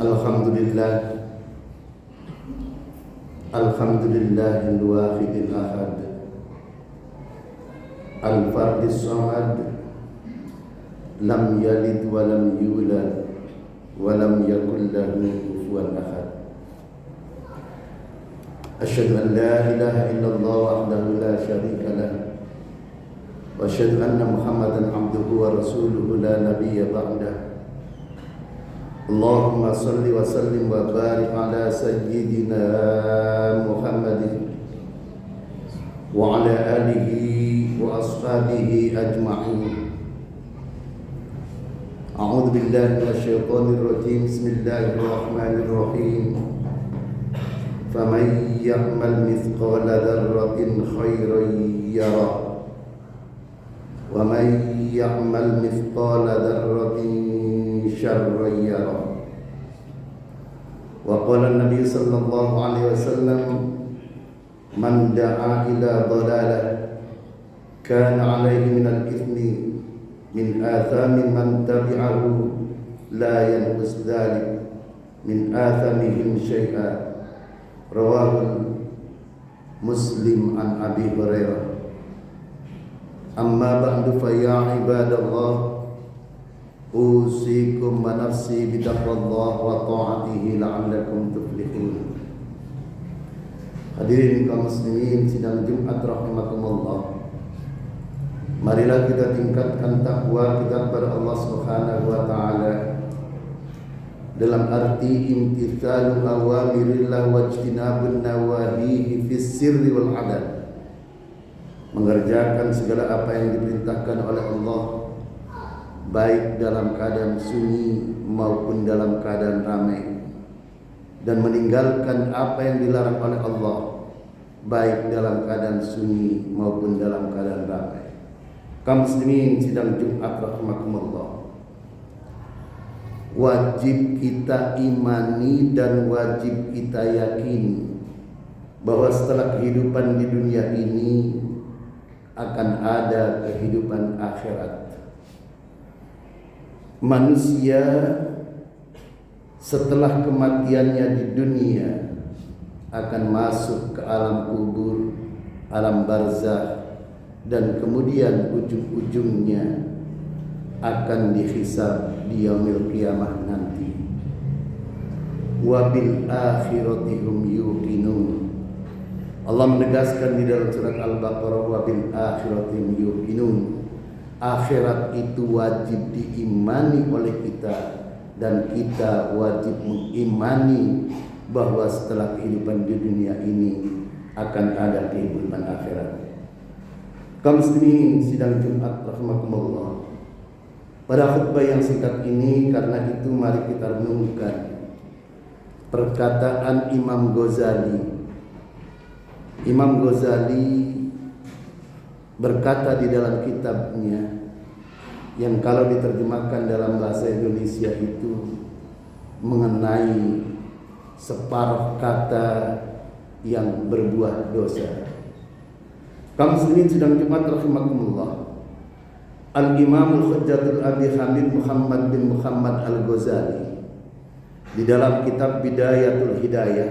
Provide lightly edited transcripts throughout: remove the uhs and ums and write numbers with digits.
Alhamdulillah, Alhamdulillahil wahidil ahad, al-fardis samad, lam yalid wa lam yulad wa lam yakul lahu kufuwan ahad. Asyhadu an la ilaha illallah wahdahu la syarika lah, wa asyhadu anna Muhammadan abduhu wa rasuluhu la nabiyya ba'dah. Allahumma salli wa sallim wa barik ala sayyidina Muhammadin wa ala alihi wa ashabihi ajma'in. A'udzu billahi minasyaitonir rajim. Bismillahirrahmanirrahim. Faman ya'mal mithqala dzarratin khairan yarah wa man ya'mal mithqala dzarratin syarran yarah. Wa qala an-nabiy sallallahu alaihi wasallam, man da'a ila dhalalah kana alaihi min al-ithmi min athami man tabi'ahu la yanqus dhalik min athamihim syai'a. Rawahu Muslim an Abi Hurairah. Amma ba'du fa ya ibadallah, usikum wa nafsi bitaqwallah wa ta'atihi la'allakum tuflihun. Hadirin kaum muslimin sidang Jumat rahimakumullah. Marilah kita tingkatkan takwa kita kepada Allah Subhanahu wa taala dalam arti imtithalu awamirillah wa ijtinabun nawahihi fis sirri wal adad. Mengerjakan segala apa yang diperintahkan oleh Allah, baik dalam keadaan sunyi maupun dalam keadaan ramai, dan meninggalkan apa yang dilarang oleh Allah, baik dalam keadaan sunyi maupun dalam keadaan ramai. Kaum muslimin sidang Jumat rahimakumullah, wajib kita imani dan wajib kita yakini bahwa setelah kehidupan di dunia ini akan ada kehidupan akhirat. Manusia setelah kematiannya di dunia akan masuk ke alam kubur, alam barzakh, dan kemudian ujung-ujungnya akan dihisab di yaumil qiyamah nanti. Wa bil akhirati hum yuqinun. Allah menegaskan di dalam surat Al-Baqarah, wa bil akhirati hum yuqinun. Akhirat itu wajib diimani oleh kita, dan kita wajib mengimani bahwa setelah kehidupan di dunia ini akan ada kehidupan akhirat. Kaum muslimin sidang Jumat rahimakumullah, pada khutbah yang singkat ini, karena itu mari kita renungkan perkataan Imam Ghazali. Imam Ghazali berkata di dalam kitabnya yang kalau diterjemahkan dalam bahasa Indonesia itu mengenai separuh kata yang berbuah dosa. Kaum muslimin sedang Jumat rahimakumullah, Al-Imam Al-Hujjatul Abi Hamid Muhammad bin Muhammad Al-Ghazali di dalam kitab Bidayatul Hidayah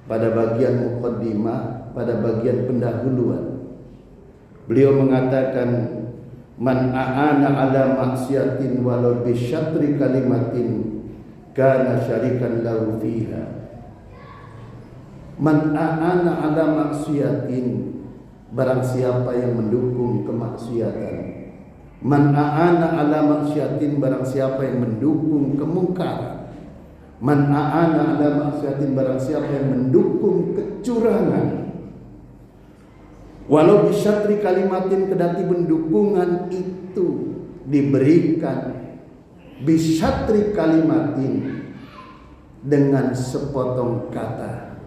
pada bagian muqaddimah, pada bagian pendahuluan, beliau mengatakan, man a'ana ala maksiatin walau bisyatri kalimatin kana syarikan lahu fiha. Man a'ana ala maksiatin, barang siapa yang mendukung kemaksiatan. Man a'ana ala maksiatin, barang siapa yang mendukung kemungkaran. Man a'ana ala maksiatin, barang siapa yang mendukung kecurangan. Walau bisyatri kalimatin, kedati pendukungan itu diberikan bisyatri kalimatin, dengan sepotong kata,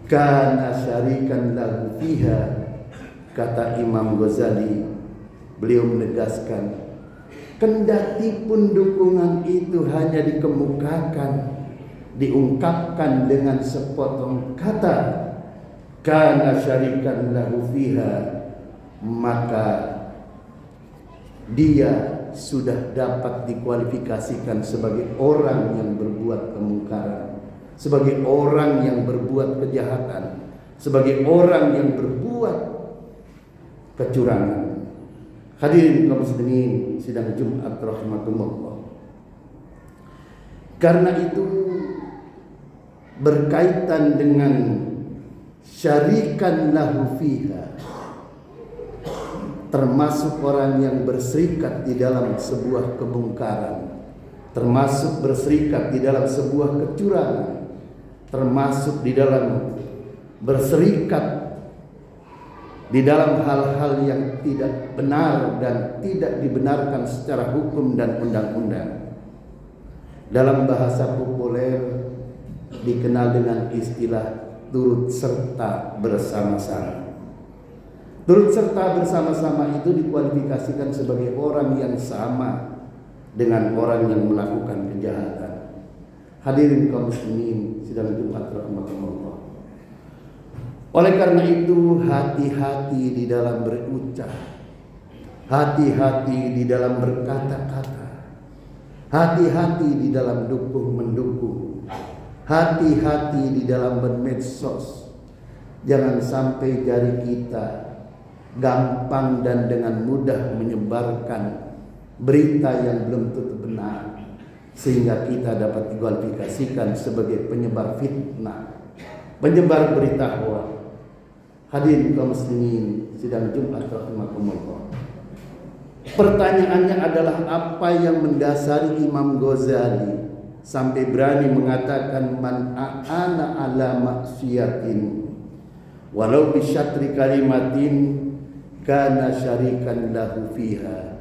kana syarikan lahu fiha. Kata Imam Ghazali, beliau menegaskan, kendati pun dukungan itu hanya dikemukakan, diungkapkan dengan sepotong kata, kana syarikan lahu fiha, maka dia sudah dapat dikualifikasikan sebagai orang yang berbuat kemungkaran, sebagai orang yang berbuat kejahatan, sebagai orang yang berbuat kecurangan. Hadirin kaum muslimin sidang Jumat rahimakumullah. Karena itu berkaitan dengan syarikan lahu fiha, termasuk orang yang berserikat di dalam sebuah kemungkaran, termasuk berserikat di dalam sebuah kecurangan, termasuk di dalam berserikat di dalam hal-hal yang tidak benar dan tidak dibenarkan secara hukum dan undang-undang. Dalam bahasa populer dikenal dengan istilah turut serta bersama-sama. Turut serta bersama-sama itu dikualifikasikan sebagai orang yang sama dengan orang yang melakukan kejahatan. Hadirin kaum muslimin sidang Jumat rahimakumullah. Oleh karena itu, hati-hati di dalam berucap, hati-hati di dalam berkata-kata, hati-hati di dalam dukung-mendukung, hati-hati di dalam bermedsos. Jangan sampai jari kita gampang dan dengan mudah menyebarkan berita yang belum tentu benar, sehingga kita dapat dikualifikasikan sebagai penyebar fitnah, penyebar berita hoax. Hadirin kaum muslimin sidang Jumat rahimakumullah. Pertanyaannya adalah, apa yang mendasari Imam Ghazali sampai berani mengatakan man a'ana ala maksiatin walau bisyatri kalimatin kana syarikan lahu fiha.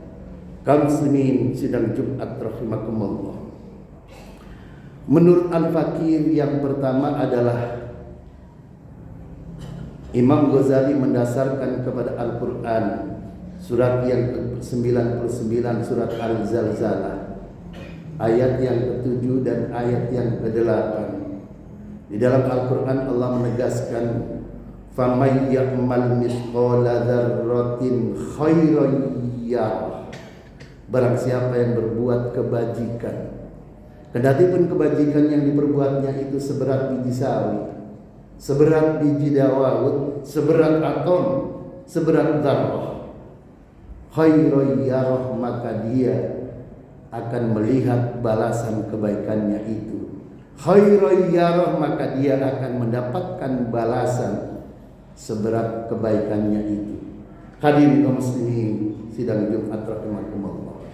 Kaum muslimin sidang Jumat rahimakumullah. Menurut Al-Fakir, yang pertama adalah Imam Ghazali mendasarkan kepada Al-Quran, surat yang ke-99, surat Al-Zalzalah, ayat yang ke-7 dan ayat yang ke-8. Di dalam Al-Quran Allah menegaskan, "Faman ya'mal mithqala dzarratin khairan yarah." Barang siapa yang berbuat kebajikan, kendati pun kebajikan yang diperbuatnya itu seberat biji sawi, seberat biji dawud, seberat atom, seberat zarrah, khairan yarah, maka dia akan melihat balasan kebaikannya itu. Khairan yarah, maka dia akan mendapatkan balasan seberat kebaikannya itu. Hadirin kaum muslimin sidang Jumat rahimakumullah.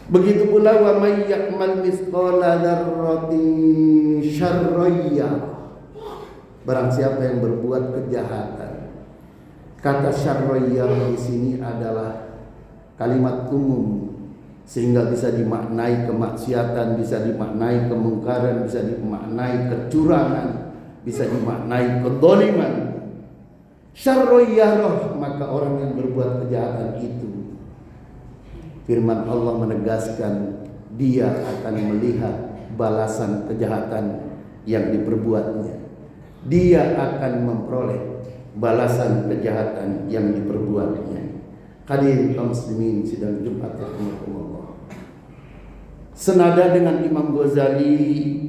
Begitu pula wa may ya'mal mithqala dzarratin syarran yarah. Barang siapa yang berbuat kejahatan. Kata syarran yarah di sini adalah kalimat umum, sehingga bisa dimaknai kemaksiatan, bisa dimaknai kemungkaran, bisa dimaknai kecurangan, bisa dimaknai kedzaliman. Syarran yarah, maka orang yang berbuat kejahatan itu, firman Allah menegaskan, dia akan melihat balasan kejahatan yang diperbuatnya. Dia akan memperoleh balasan kejahatan yang diperbuatnya. Hadirin kaum muslimin sidang Jumat rahimakumullah. Senada dengan Imam Ghazali,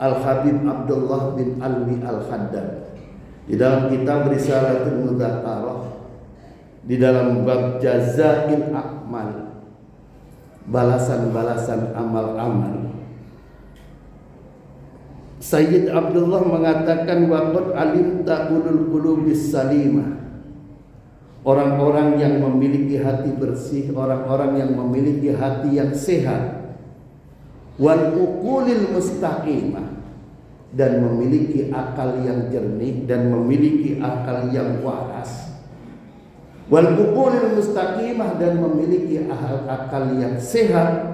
Al-Habib Abdullah bin Alwi Al-Haddad di dalam kitab Risalatul Mudzakarah, di dalam bab jazail a'mal, balasan-balasan amal-amal, Sayyid Abdullah mengatakan, waqad alimta ulul qulubis salimah, orang-orang yang memiliki hati bersih, orang-orang yang memiliki hati yang sehat, wal uqulil mustaqimah, dan memiliki akal yang jernih dan memiliki akal yang waras, wal uqulil mustaqimah, dan memiliki akal yang sehat,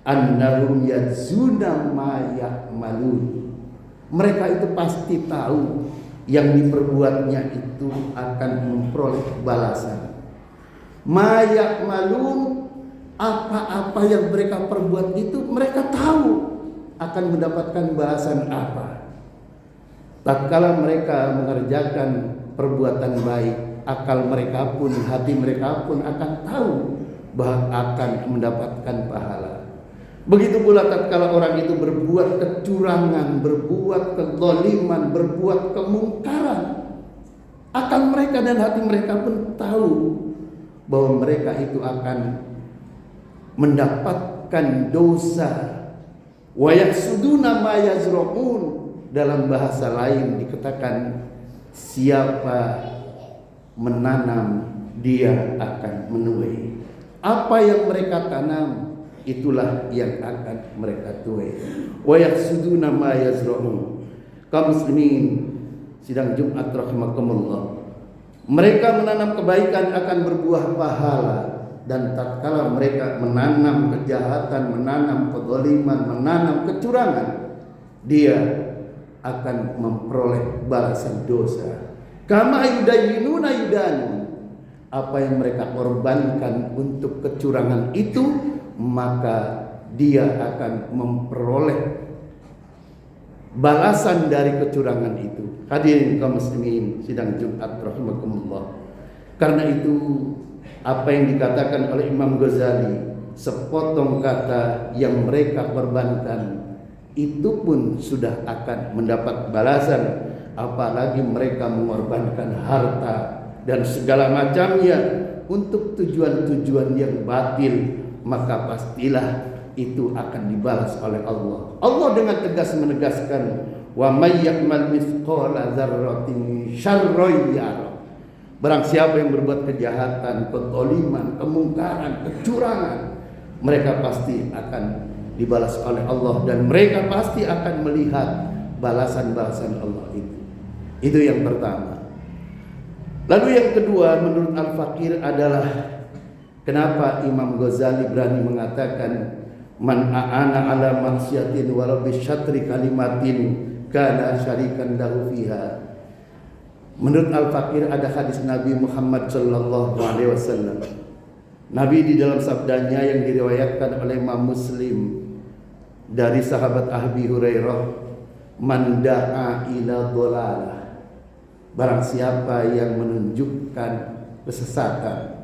annahum yadzuna ma ya'malun, mereka itu pasti tahu yang diperbuatnya itu akan memperoleh balasan. Ma ya'malun, apa-apa yang mereka perbuat itu mereka tahu akan mendapatkan balasan apa. Tatkala mereka mengerjakan perbuatan baik, akal mereka pun, hati mereka pun akan tahu akan mendapatkan pahala. Begitu pula tatkala orang itu berbuat kecurangan, berbuat kezaliman, berbuat kemungkaran, akal mereka dan hati mereka pun tahu bahwa mereka itu akan mendapatkan dosa. Wa yaksuduna ma yazra'un, dalam bahasa lain dikatakan siapa menanam dia akan menuai. Apa yang mereka tanam itulah yang akan mereka tuai. Wa yaksuduna ma yazra'un. Kaum muslimin sidang Jumat rahimakumullah, mereka menanam kebaikan akan berbuah pahala, dan tatkala mereka menanam kejahatan, menanam kezaliman, menanam kecurangan, dia akan memperoleh balasan dosa. Kama yudayyinuna yudanu, apa yang mereka korbankan untuk kecurangan itu, maka dia akan memperoleh balasan dari kecurangan itu. Hadirin kaum muslimin sidang Jumat rahimakumullah. Karena itu apa yang dikatakan oleh Imam Ghazali, sepotong kata yang mereka korbankan itu pun sudah akan mendapat balasan, apalagi mereka mengorbankan harta dan segala macamnya untuk tujuan-tujuan yang batil, maka pastilah itu akan dibalas oleh Allah. Allah dengan tegas menegaskan, wa may ya'mal mithqala dzarratin syarran yarah. Barang siapa yang berbuat kejahatan, kezaliman, kemungkaran, kecurangan, mereka pasti akan dibalas oleh Allah, dan mereka pasti akan melihat balasan-balasan Allah itu. Itu yang pertama. Lalu yang kedua, menurut Al-Fakir adalah kenapa Imam Ghazali berani mengatakan man a'ana ala maksiatin walau bi syatri kalimatin kana syarikan lahu fiha. Menurut Al-Fakir ada hadis Nabi Muhammad sallallahu alaihi wasallam. Nabi di dalam sabdanya yang diriwayatkan oleh Imam Muslim dari sahabat Abi Hurairah, man da'a ila dhalalah, barang siapa yang menunjukkan kesesatan,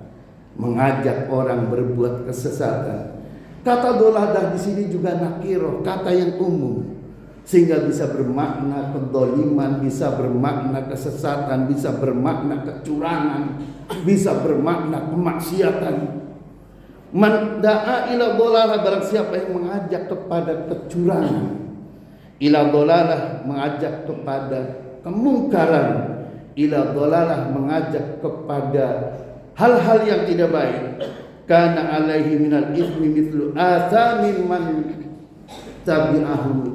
mengajak orang berbuat kesesatan. Kata dhalalah di sini juga nakirah, kata yang umum, sehingga bisa bermakna kedzaliman, bisa bermakna kesesatan, bisa bermakna kecurangan, bisa bermakna kemaksiatan. Man da'a ila dhalalah, barang siapa yang mengajak kepada kecurangan, ila dhalalah mengajak kepada kemungkaran, ila dhalalah mengajak kepada hal-hal yang tidak baik, kana alaihi minal ithmi mithlu athamin man tabi'ahu,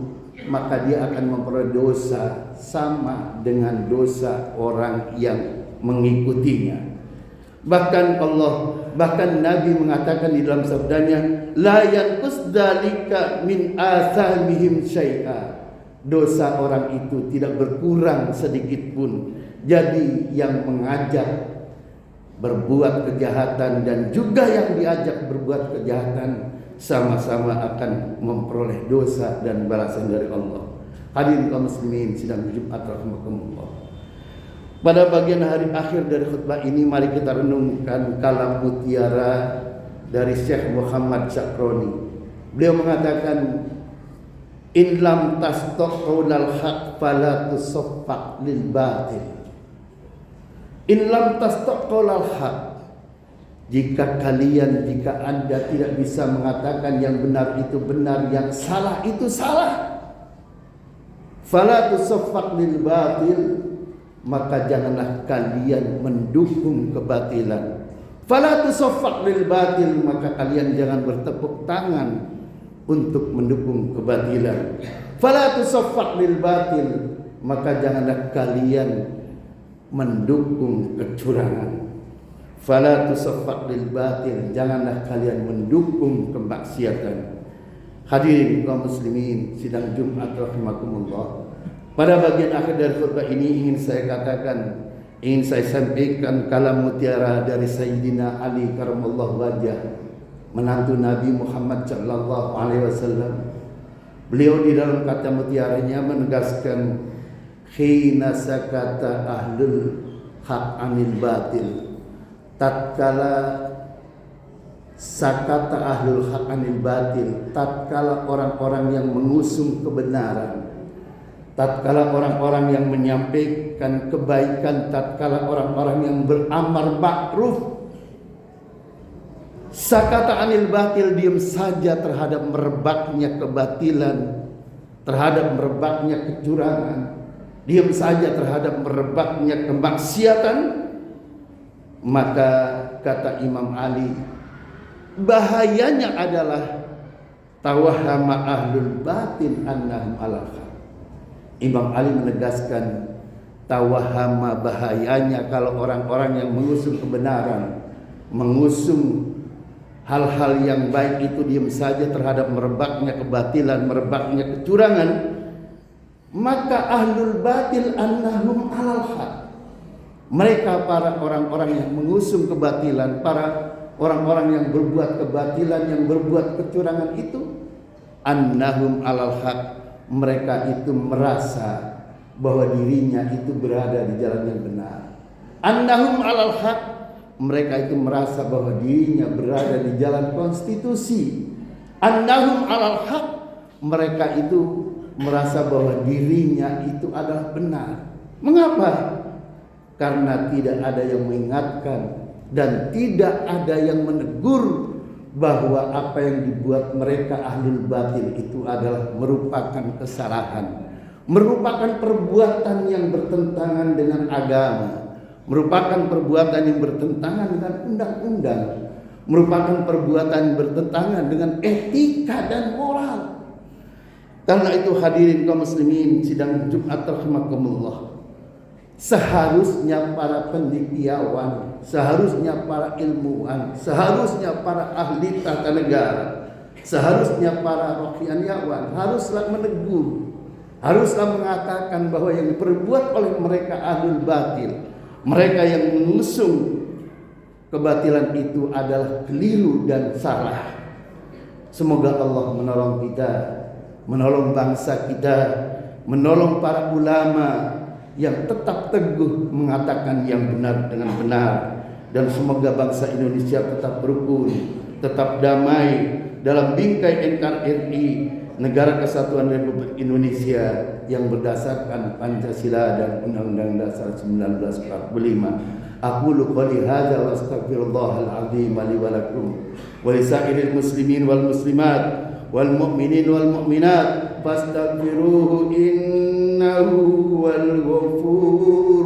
maka dia akan memperoleh dosa sama dengan dosa orang yang mengikutinya. Bahkan Nabi mengatakan di dalam sabdanya, la yanqus dzalika min athamihim syai'a, dosa orang itu tidak berkurang sedikit pun. Jadi yang mengajak berbuat kejahatan dan juga yang diajak berbuat kejahatan sama-sama akan memperoleh dosa dan balasan dari Allah. Hadirin kaum muslimin sidang Jumat rahimakumullah. Pada bagian hari akhir dari khutbah ini, mari kita renungkan kalam mutiara dari Syekh Muhammad Syakroni. Beliau mengatakan, in lam tastaqulal haq fala tusaffaq lil batil. In lam tastaqulal haq, jika Anda tidak bisa mengatakan yang benar itu benar, yang salah itu salah, fala tusaffaq lil batil, maka janganlah kalian mendukung kebatilan. Fala tusaffaq lil batil, maka kalian jangan bertepuk tangan untuk mendukung kebatilan. Fala tusaffaq lil batil, maka janganlah kalian mendukung kecurangan. Fala tusaffaq lil batil, janganlah kalian mendukung kemaksiatan. Hadirin kaum muslimin sidang Jumat rahimakumullah. Pada bagian akhir dari khutbah ini ingin saya sampaikan kalam mutiara dari Sayyidina Ali karamallahu wajah, menantu Nabi Muhammad sallallahu alaihi wasallam. Beliau di dalam kata mutiaranya menegaskan, khina sakata ahlul haq anil batil, tatkala sakata ahlul haq anil batil, tatkala orang-orang yang mengusung kebenaran, tatkala orang-orang yang menyampaikan kebaikan, tatkala orang-orang yang beramar ma'ruf, sakata anil batil, diam saja terhadap merebaknya kebatilan, terhadap merebaknya kecurangan, diam saja terhadap merebaknya kemaksiatan, maka kata Imam Ali, bahayanya adalah tawahama ahlul batin annahum alal haq. Imam Ali menegaskan, tawahama, bahayanya kalau orang-orang yang mengusung kebenaran, mengusung hal-hal yang baik itu diam saja terhadap merebaknya kebatilan, merebaknya kecurangan, maka ahlul batil annahum alal haq. Mereka para orang-orang yang mengusung kebatilan, para orang-orang yang berbuat kebatilan, yang berbuat kecurangan itu, annahum alal haq, mereka itu merasa bahwa dirinya itu berada di jalan yang benar. Annahum alal haq, mereka itu merasa bahwa dirinya berada di jalan konstitusi. Annahum alal haq, mereka itu merasa bahwa dirinya itu adalah benar. Mengapa? Karena tidak ada yang mengingatkan dan tidak ada yang menegur bahwa apa yang dibuat mereka ahlul batil itu adalah merupakan kesalahan, merupakan perbuatan yang bertentangan dengan agama, merupakan perbuatan yang bertentangan dengan undang-undang, merupakan perbuatan yang bertentangan dengan etika dan moral. Karena itu hadirin kaum muslimin sidang Jumat rahimakumullah, seharusnya para pendidiawan, seharusnya para ilmuwan, seharusnya para ahli tata negara, seharusnya para rohaniawan haruslah menegur, haruslah mengatakan bahwa yang diperbuat oleh mereka ahlul batil, mereka yang mengusung kebatilan itu adalah keliru dan salah. Semoga Allah menolong kita, menolong bangsa kita, menolong para ulama yang tetap teguh mengatakan yang benar dengan benar, dan semoga bangsa Indonesia tetap rukun, tetap damai dalam bingkai NKRI, Negara Kesatuan Republik Indonesia yang berdasarkan Pancasila dan Undang-Undang Dasar 1945. Aqulu qouli hadza wa astaghfirullahal azim li wa lakum wa lisairil muslimin wal muslimat wal mu'minin wal mu'minat fastaghfiruhu innahu huwal ghafur